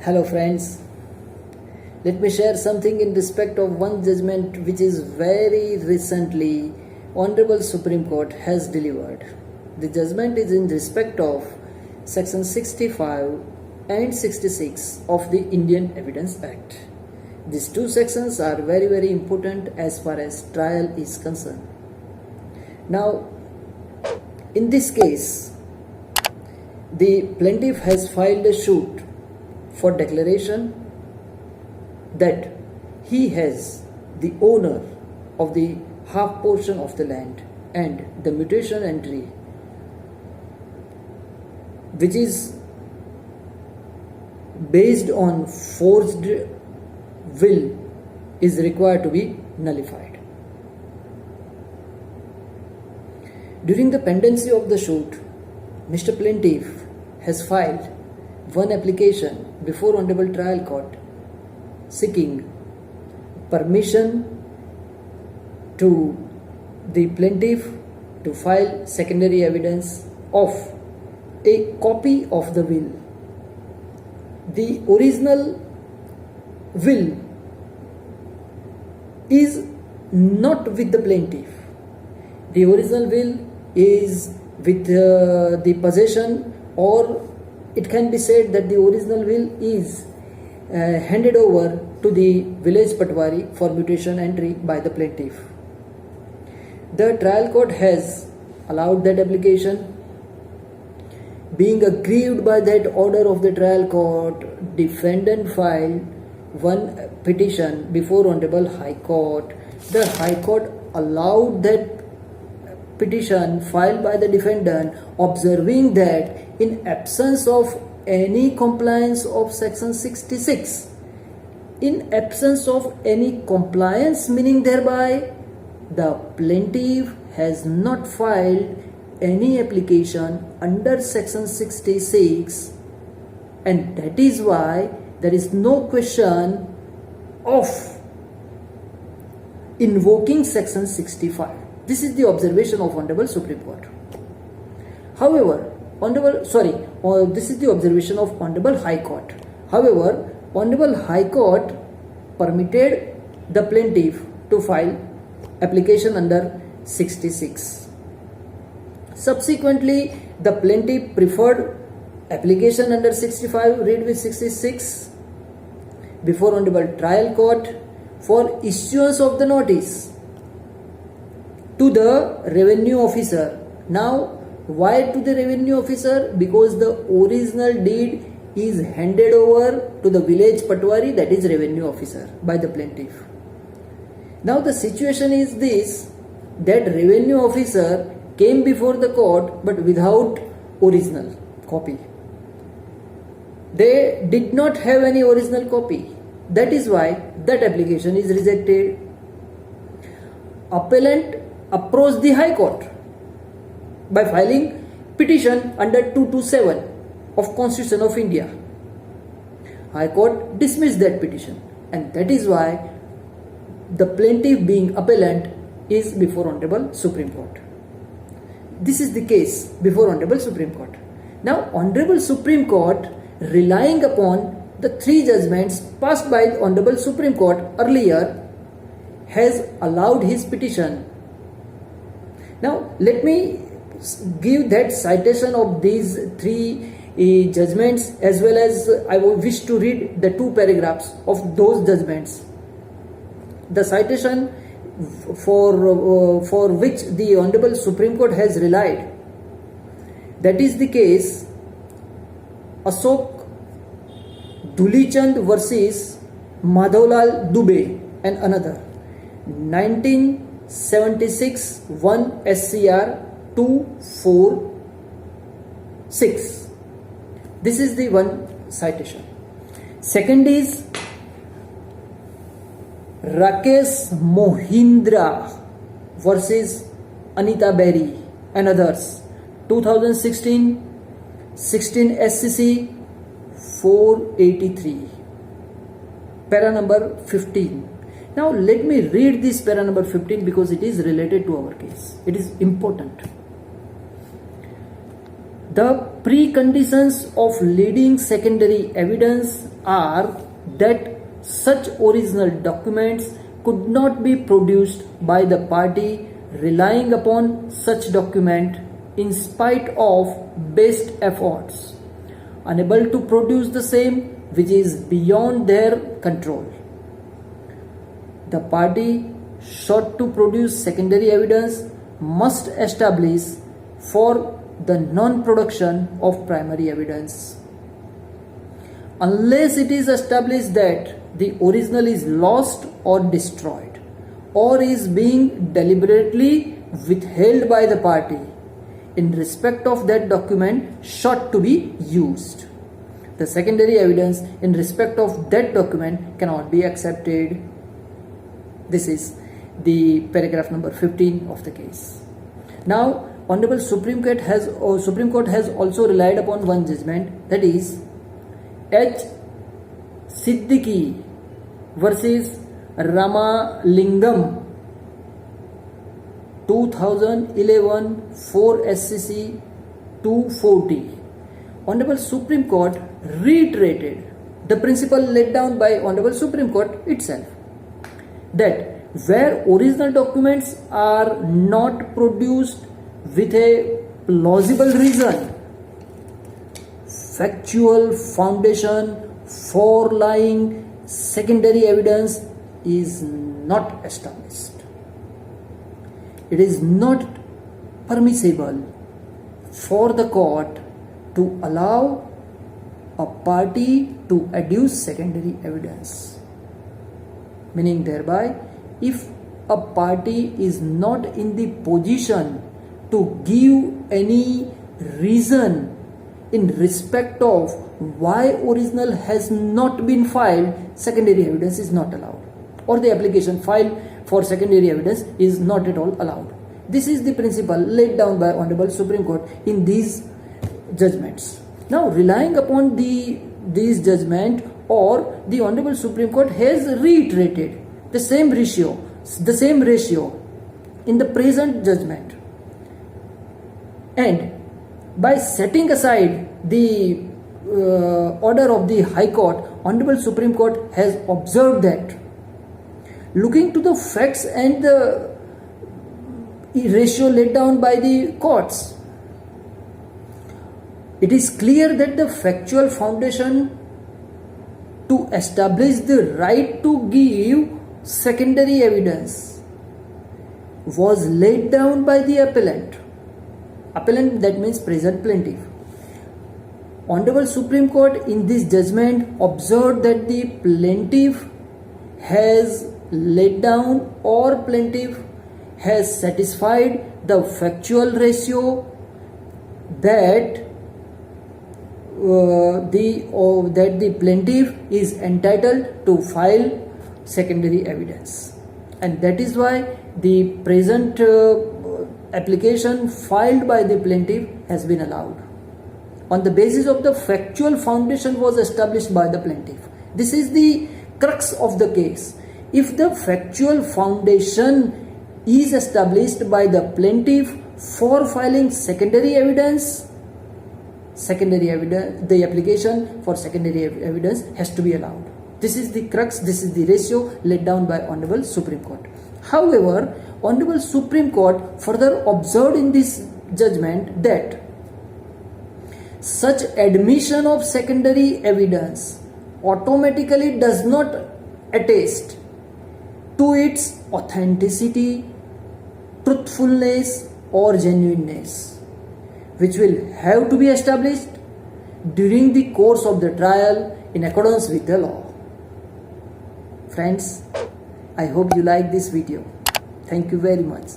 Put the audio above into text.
Hello friends, let me share something in respect of one judgment which is very recently Honorable Supreme Court has delivered. The judgment is in respect of section 65 and 66 of the Indian Evidence Act. These two sections are very important as far as trial is concerned. Now, in this case, the plaintiff has filed a suit for declaration that he has the owner of the half portion of the land and the mutation entry which is based on forged will is required to be nullified. During the pendency of the suit, Mr. Plaintiff has filed one application before Honorable Trial Court seeking permission to the plaintiff to file secondary evidence of a copy of the will. The original will is not with the plaintiff. The original will is with the possession, or it can be said that the original will is handed over to the village patwari for mutation entry by the plaintiff. The trial court has allowed that application. Being aggrieved by that order of the trial court, defendant filed one petition before Honorable High Court. The High Court allowed that petition filed by the defendant, observing that in absence of any compliance of section 66, in absence of any compliance, meaning thereby the plaintiff has not filed any application under section 66, and that is why there is no question of invoking section 65. This is the observation of Honorable Supreme Court. However, this is the observation of Honorable High Court. However, Honorable High Court permitted the plaintiff to file application under 66. Subsequently, the plaintiff preferred application under 65, read with 66, before Honorable Trial Court for issuance of the notice to the revenue officer. Now, why to the revenue officer? Because the original deed is handed over to the village patwari, that is revenue officer, by the plaintiff. Now the situation is this, that revenue officer came before the court but without original copy. They did not have any original copy. That is why that application is rejected. Appellant approached the High Court by filing petition under 227 of Constitution of India. High Court dismissed that petition, and that is why the plaintiff, being appellant, is before Honorable Supreme Court. This is the case before Honorable Supreme Court. Now, Honorable Supreme Court, relying upon the three judgments passed by the Honorable Supreme Court earlier, has allowed his petition. Now, let me give that citation of these three judgments, as well as I wish to read the two paragraphs of those judgments. The citation for which the Honorable Supreme Court has relied, that is the case Ashok Dhulichand versus Madhavlal Dubey and another, 1976 1 SCR 246. This is the one citation. Second is Rakesh Mohindra versus Anita Berry and others, 2016 16 SCC 483, para number 15. Now let me read this para number 15 because it is related to our case. It is important. The preconditions of leading secondary evidence are that such original documents could not be produced by the party relying upon such document in spite of best efforts, unable to produce the same which is beyond their control. The party sought to produce secondary evidence must establish for the non-production of primary evidence. Unless it is established that the original is lost or destroyed or is being deliberately withheld by the party in respect of that document sought to be used, the secondary evidence in respect of that document cannot be accepted. This is the paragraph number 15 of the case. Now, Honorable Supreme Court has also relied upon one judgment, that is H. Siddiqui versus Ramalingam, 2011, 4 SCC 240. Honorable Supreme Court reiterated the principle laid down by Honorable Supreme Court itself, that where original documents are not produced with a plausible reason, factual foundation for lying secondary evidence is not established. It is not permissible for the court to allow a party to adduce secondary evidence. Meaning thereby, if a party is not in the position to give any reason in respect of why original has not been filed, secondary evidence is not allowed, or the application filed for secondary evidence is not at all allowed. This is the principle laid down by Honorable Supreme Court in these judgments. Now, relying upon these judgment, or the Honorable Supreme Court has reiterated the same ratio in the present judgment, and by setting aside the order of the High Court, Honorable Supreme Court has observed that looking to the facts and the ratio laid down by the courts, it is clear that the factual foundation to establish the right to give secondary evidence was laid down by the appellant. Appellant, that means present plaintiff. Honorable Supreme Court in this judgment observed that the plaintiff has laid down, or plaintiff has satisfied the factual ratio that the plaintiff is entitled to file secondary evidence, and that is why the present application filed by the plaintiff has been allowed on the basis of the factual foundation was established by the plaintiff. This is the crux of the case. If the factual foundation is established by the plaintiff for filing secondary evidence, the application for secondary evidence has to be allowed. This is the crux, this is the ratio laid down by Honorable Supreme Court. However, Honorable Supreme Court further observed in this judgment that such admission of secondary evidence automatically does not attest to its authenticity, truthfulness or genuineness, which will have to be established during the course of the trial in accordance with the law. Friends, I hope you like this video. Thank you very much.